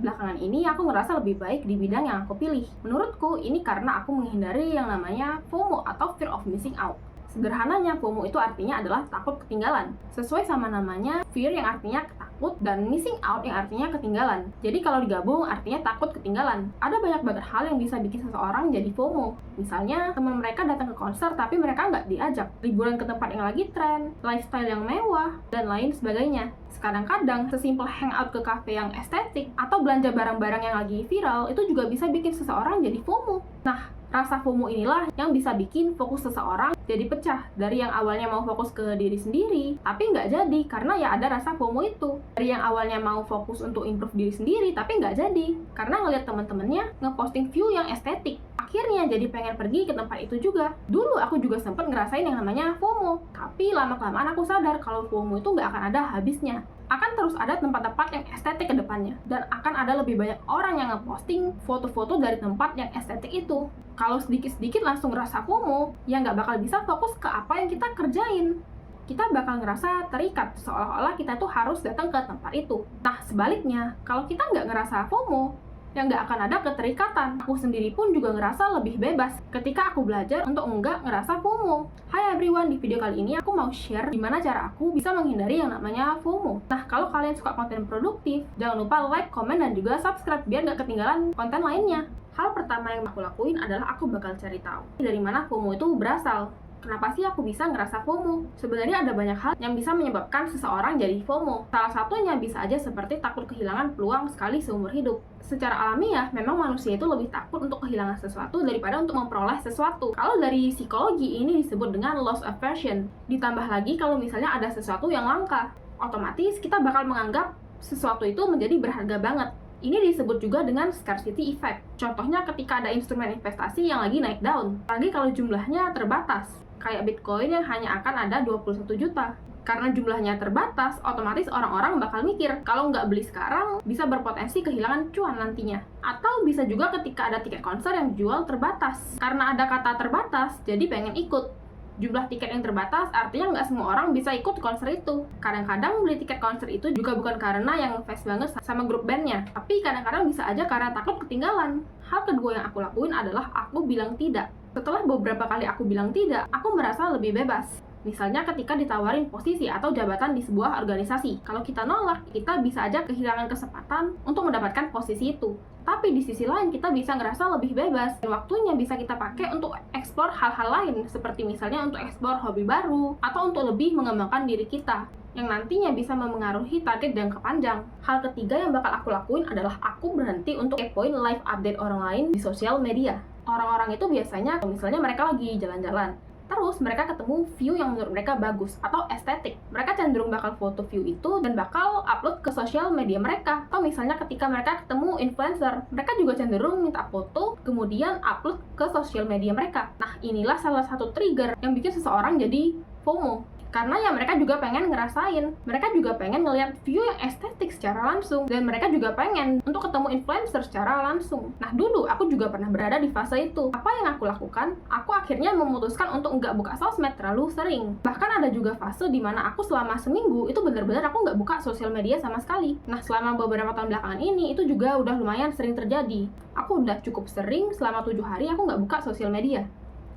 belakangan ini aku ngerasa lebih baik di bidang yang aku pilih. Menurutku, ini karena aku menghindari yang namanya FOMO atau Fear of Missing Out. Sederhananya, FOMO itu artinya adalah takut ketinggalan. Sesuai sama namanya, fear yang artinya takut dan missing out yang artinya ketinggalan. Jadi kalau digabung artinya takut ketinggalan. Ada banyak banget hal yang bisa bikin seseorang jadi FOMO. Misalnya, teman mereka datang ke konser tapi mereka nggak diajak. Liburan ke tempat yang lagi tren, lifestyle yang mewah, dan lain sebagainya. Kadang-kadang, sesimpel hangout ke cafe yang estetik atau belanja barang-barang yang lagi viral itu juga bisa bikin seseorang jadi FOMO. Nah, rasa FOMO inilah yang bisa bikin fokus seseorang jadi pecah. Dari yang awalnya mau fokus ke diri sendiri, tapi nggak jadi karena ya ada rasa FOMO itu. Dari yang awalnya mau fokus untuk improve diri sendiri, tapi nggak jadi karena ngeliat teman-temannya ngeposting view yang estetik. Akhirnya jadi pengen pergi ke tempat itu juga. Dulu aku juga sempet ngerasain yang namanya FOMO, tapi lama-kelamaan aku sadar kalau FOMO itu nggak akan ada habisnya. Akan terus ada tempat-tempat yang estetik ke depannya, dan akan ada lebih banyak orang yang ngeposting foto-foto dari tempat yang estetik itu. Kalau sedikit-sedikit langsung ngerasa FOMO, ya nggak bakal bisa fokus ke apa yang kita kerjain. Kita bakal ngerasa terikat, seolah-olah kita tuh harus datang ke tempat itu. Nah, sebaliknya, kalau kita nggak ngerasa FOMO, ya nggak akan ada keterikatan. Aku sendiri pun juga ngerasa lebih bebas ketika aku belajar untuk nggak ngerasa FOMO. Hai everyone, di video kali ini aku mau share gimana cara aku bisa menghindari yang namanya FOMO. Nah, kalau kalian suka konten produktif, jangan lupa like, komen, dan juga subscribe biar nggak ketinggalan konten lainnya. Hal pertama yang aku lakuin adalah aku bakal cari tahu dari mana FOMO itu berasal. Kenapa sih aku bisa ngerasa FOMO? Sebenarnya ada banyak hal yang bisa menyebabkan seseorang jadi FOMO. Salah satunya bisa aja seperti takut kehilangan peluang sekali seumur hidup. Secara alamiah, memang manusia itu lebih takut untuk kehilangan sesuatu daripada untuk memperoleh sesuatu. Kalau dari psikologi, ini disebut dengan loss aversion. Ditambah lagi kalau misalnya ada sesuatu yang langka, otomatis kita bakal menganggap sesuatu itu menjadi berharga banget. Ini disebut juga dengan scarcity effect. Contohnya ketika ada instrumen investasi yang lagi naik daun, apalagi kalau jumlahnya terbatas. Kayak Bitcoin yang hanya akan ada 21 juta. Karena jumlahnya terbatas, otomatis orang-orang bakal mikir kalau nggak beli sekarang bisa berpotensi kehilangan cuan nantinya. Atau bisa juga ketika ada tiket konser yang dijual terbatas. Karena ada kata terbatas, jadi pengen ikut. Jumlah tiket yang terbatas artinya nggak semua orang bisa ikut konser itu. Kadang-kadang beli tiket konser itu juga bukan karena yang fans banget sama grup bandnya, tapi kadang-kadang bisa aja karena takut ketinggalan. Hal kedua yang aku lakuin adalah aku bilang tidak. Setelah beberapa kali aku bilang tidak, aku merasa lebih bebas. Misalnya ketika ditawarin posisi atau jabatan di sebuah organisasi. Kalau kita nolak, kita bisa aja kehilangan kesempatan untuk mendapatkan posisi itu. Tapi di sisi lain kita bisa ngerasa lebih bebas. Dan waktunya bisa kita pakai untuk eksplor hal-hal lain. Seperti misalnya untuk eksplor hobi baru, atau untuk lebih mengembangkan diri kita. Yang nantinya bisa memengaruhi target jangka panjang. Hal ketiga yang bakal aku lakuin adalah aku berhenti untuk kepoin live update orang lain di sosial media. Orang-orang itu biasanya, misalnya mereka lagi jalan-jalan, terus mereka ketemu view yang menurut mereka bagus atau estetik. Mereka cenderung bakal foto view itu dan bakal upload ke sosial media mereka. Atau misalnya ketika mereka ketemu influencer, mereka juga cenderung minta foto, kemudian upload ke sosial media mereka. Nah, inilah salah satu trigger yang bikin seseorang jadi FOMO. Karena ya mereka juga pengen ngerasain, mereka juga pengen ngeliat view yang estetik secara langsung, dan mereka juga pengen untuk ketemu influencer secara langsung. Nah, dulu aku juga pernah berada di fase itu. Apa yang aku lakukan? Aku akhirnya memutuskan untuk nggak buka sosmed terlalu sering. Bahkan ada juga fase dimana aku selama seminggu itu benar-benar aku nggak buka sosial media sama sekali. Nah, selama beberapa tahun belakangan ini itu juga udah lumayan sering terjadi. Aku udah cukup sering selama 7 hari aku nggak buka sosial media.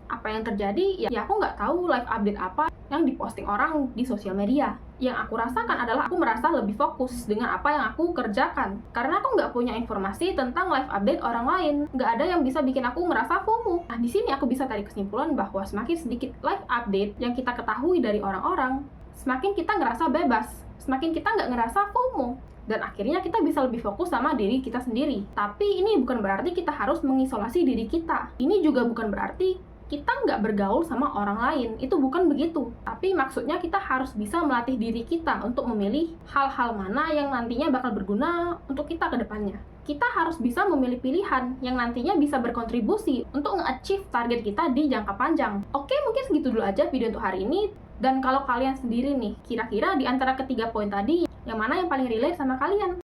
Apa yang terjadi? Ya aku nggak tahu live update apa yang diposting orang di sosial media. Yang aku rasakan adalah aku merasa lebih fokus dengan apa yang aku kerjakan. Karena aku nggak punya informasi tentang live update orang lain. Nggak ada yang bisa bikin aku merasa FOMO. Nah, di sini aku bisa tarik kesimpulan bahwa semakin sedikit live update yang kita ketahui dari orang-orang, semakin kita ngerasa bebas. Semakin kita nggak ngerasa FOMO. Dan akhirnya kita bisa lebih fokus sama diri kita sendiri. Tapi ini bukan berarti kita harus mengisolasi diri kita. Ini juga bukan berarti kita nggak bergaul sama orang lain, itu bukan begitu. Tapi maksudnya kita harus bisa melatih diri kita untuk memilih hal-hal mana yang nantinya bakal berguna untuk kita ke depannya. Kita harus bisa memilih pilihan yang nantinya bisa berkontribusi untuk nge-achieve target kita di jangka panjang. Oke, mungkin segitu dulu aja video untuk hari ini. Dan kalau kalian sendiri nih, kira-kira di antara ketiga poin tadi, yang mana yang paling relate sama kalian?